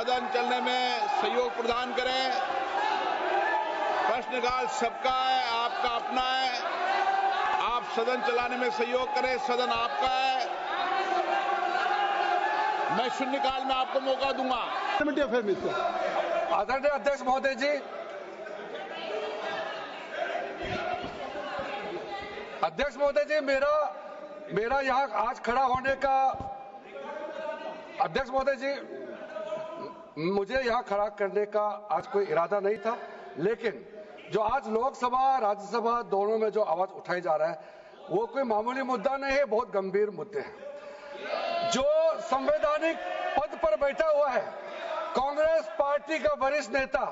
सदन चलने में सहयोग प्रदान करें। प्रश्नकाल सबका है, आपका अपना है। आप सदन चलाने में सहयोग करें, सदन आपका है। मैं शून्यकाल में आपको मौका दूंगा। आदरणीय अध्यक्ष महोदय जी, अध्यक्ष महोदय जी, मेरा यहाँ आज खड़ा होने का, अध्यक्ष महोदय जी, मुझे यहाँ खड़ा करने का आज कोई इरादा नहीं था, लेकिन जो आज लोकसभा राज्यसभा दोनों में जो आवाज उठाई जा रहा है वो कोई मामूली मुद्दा नहीं है, बहुत गंभीर मुद्दे हैं। जो संवैधानिक पद पर बैठा हुआ है कांग्रेस पार्टी का वरिष्ठ नेता,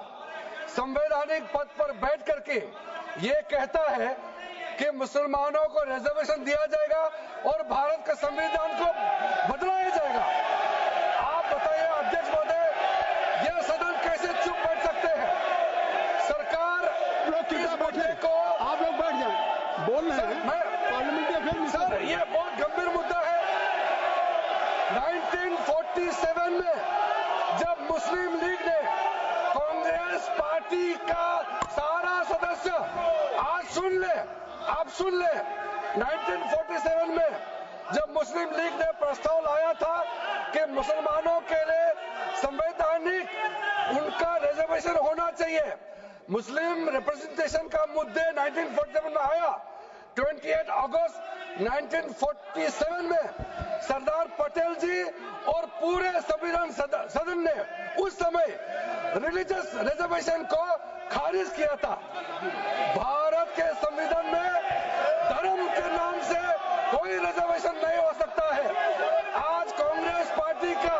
संवैधानिक पद पर बैठ करके ये कहता है कि मुसलमानों को रिजर्वेशन दिया जाएगा और भारत के संविधान को बदलाया जाएगा। आप बताइए अध्यक्ष महोदय, यह सदन कैसे चुप बैठ सकते हैं? सरकार इस मुद्दे को, आप लोग बैठ जाएं, बोल रहे हैं पार्लियामेंट अफेयर। सर, यह बहुत गंभीर मुद्दा है। 1947 में जब मुस्लिम लीग ने कांग्रेस पार्टी का सारा सदस्य, आज सुन ले, आप सुन ले, 1947 में जब मुस्लिम लीग ने प्रस्ताव लाया था कि मुसलमानों के लिए संवैधानिक उनका रिजर्वेशन होना चाहिए, मुस्लिम रिप्रेजेंटेशन का मुद्दे 1947 में आया। 28 अगस्त 1947 में सरदार पटेल जी और पूरे संविधान सदन ने उस समय रिलीजियस रिजर्वेशन को खारिज किया था। भारत के संविधान में धर्म के नाम से कोई रिजर्वेशन नहीं हो सकता है। आज कांग्रेस पार्टी का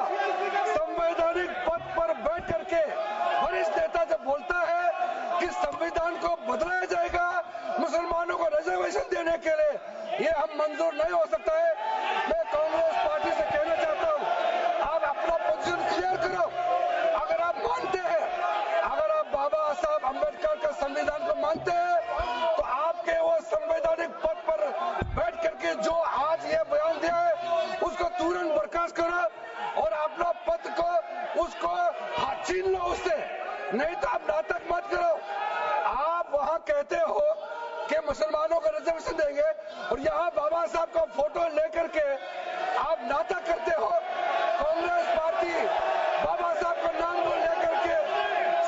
संवैधानिक पद पर बैठ करके वरिष्ठ नेता जब बोलता है कि संविधान को बदलाया जाएगा मुसलमानों को रिजर्वेशन देने के लिए, ये हम मंजूर नहीं हो सकता है। मैं कांग्रेस पार्टी से कहना चाहता हूं, आप अपना पोजीशन क्लियर करो। अगर आप मानते हैं, अगर आप बाबा साहब अम्बेडकर का संविधान को मानते हैं, तो आपके वो संवैधानिक पद पर बैठ करके जो आज ये बयान दिया है उसको तुरंत बर्खास्त करो और अपना पद को उसको छीन लो उससे, नहीं तो आप नाटक मत करो। आप वहां कहते हो कि मुसलमानों को रिजर्वेशन देंगे और यहाँ बाबा साहब का फोटो लेकर के आप नाटक करते हो। कांग्रेस पार्टी बाबा साहब का नाम को लेकर के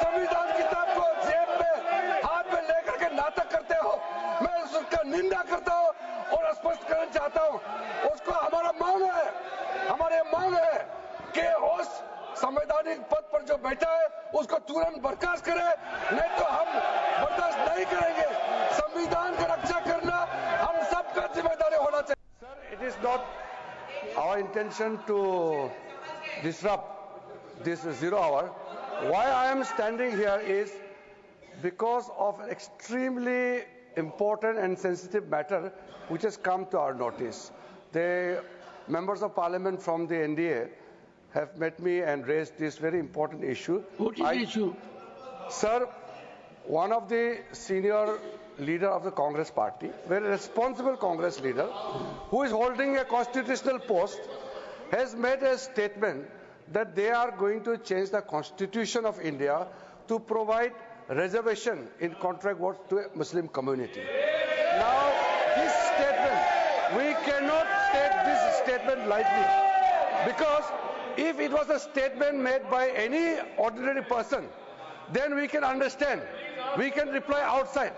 संविधान किताब को जेब में हाथ में लेकर के नाटक करते हो। मैं उसका निंदा करता हूँ और स्पष्ट करना चाहता हूँ, उसको हमारा मांग है कि उस संवैधानिक पद पर जो बैठा है उसको तुरंत बर्खास्त करे, नहीं तो हम बर्दाश्त नहीं करेंगे। संविधान की रक्षा करना हम सबका जिम्मेदारी होना चाहिए। Sir, it is not our intention to disrupt this 0 hour. Why I am standing here is because of an extremely important and sensitive matter which has come to our notice. The members of parliament from the NDA have met me and raised this very important issue. What is the issue? Sir, one of the senior leader of the Congress party, very responsible Congress leader, who is holding a constitutional post, has made a statement that they are going to change the constitution of India to provide reservation in contract work to a Muslim community. Now, this statement, we cannot take this statement lightly, because if it was a statement made by any ordinary person, then we can understand, we can reply outside.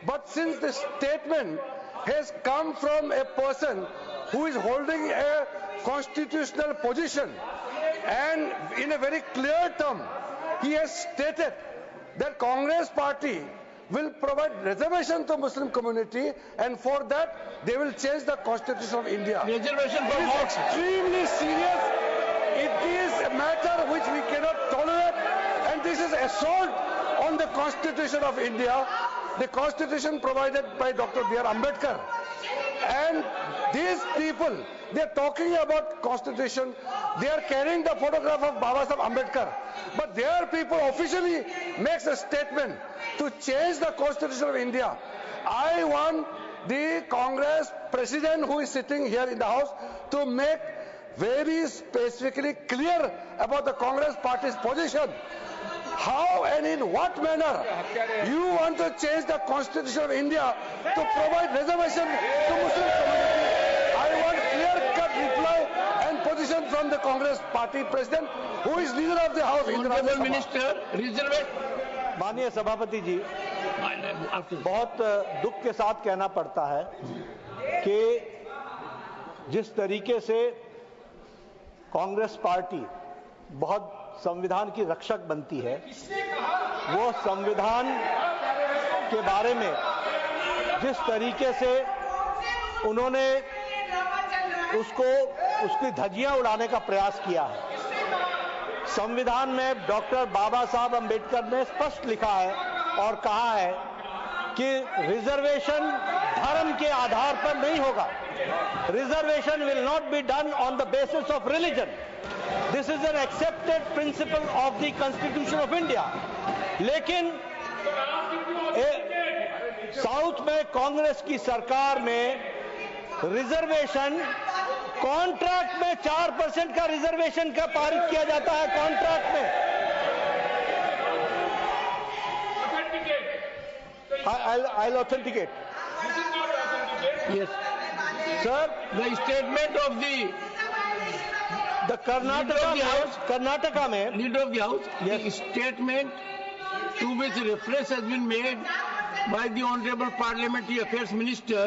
But since the statement has come from a person who is holding a constitutional position, and in a very clear term, he has stated that Congress party will provide reservation to Muslim community, and for that they will change the constitution of India. Reservation for It is what? extremely serious. It is a matter which we cannot tolerate, and this is assault on the constitution of India, the constitution provided by Dr. B.R. Ambedkar. And these people, they are talking about constitution, they are carrying the photograph of Baba Saheb Ambedkar, but their people officially makes a statement to change the constitution of India. I want the Congress president who is sitting here in the house to make very specifically clear about the Congress party's position. How and in what manner you want to change the Constitution of India to provide reservation to Muslim community? I want clear-cut reply and position from the Congress party president, who is leader of the House. Honorable Minister, reservation. माननीय सभापति जी, बहुत दुख के साथ कहना पड़ता है कि जिस तरीके से कांग्रेस पार्टी बहुत संविधान की रक्षक बनती है, वो संविधान के बारे में जिस तरीके से उन्होंने उसकी धज्जियां उड़ाने का प्रयास किया है। संविधान में डॉक्टर बाबा साहब अंबेडकर ने स्पष्ट लिखा है और कहा है कि रिजर्वेशन धर्म के आधार पर नहीं होगा। Reservation will not be done on the basis of religion. This is an accepted principle of the constitution of India. लेकिन साउथ में कांग्रेस की सरकार में रिजर्वेशन कॉन्ट्रैक्ट में 4% का रिजर्वेशन का पारित किया जाता है। कॉन्ट्रैक्ट में I'll authenticate. Yes. Sir, The statement of the Karnataka में Leader of the House, Yes. the statement to which reference has been made by the Honorable Parliamentary Affairs Minister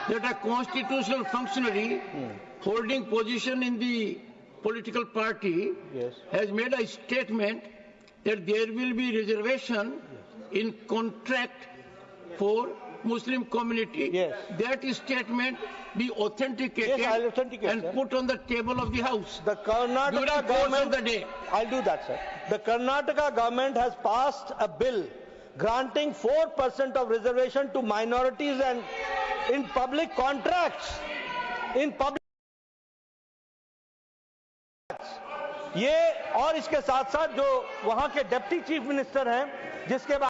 that a constitutional functionary holding position in the political party Yes. has made a statement that there will be reservation in contract for Muslim community. Yes. That statement be authenticated Yes, I'll authenticate, and sir. put on the table of the House. The Karnataka During course of government, the day. I'll do that, sir. The Karnataka government has passed a bill granting 4% of reservation to minorities and in public contracts. In public ये और इसके साथ साथ जो वहां के deputy chief minister हैं, जिसके बाद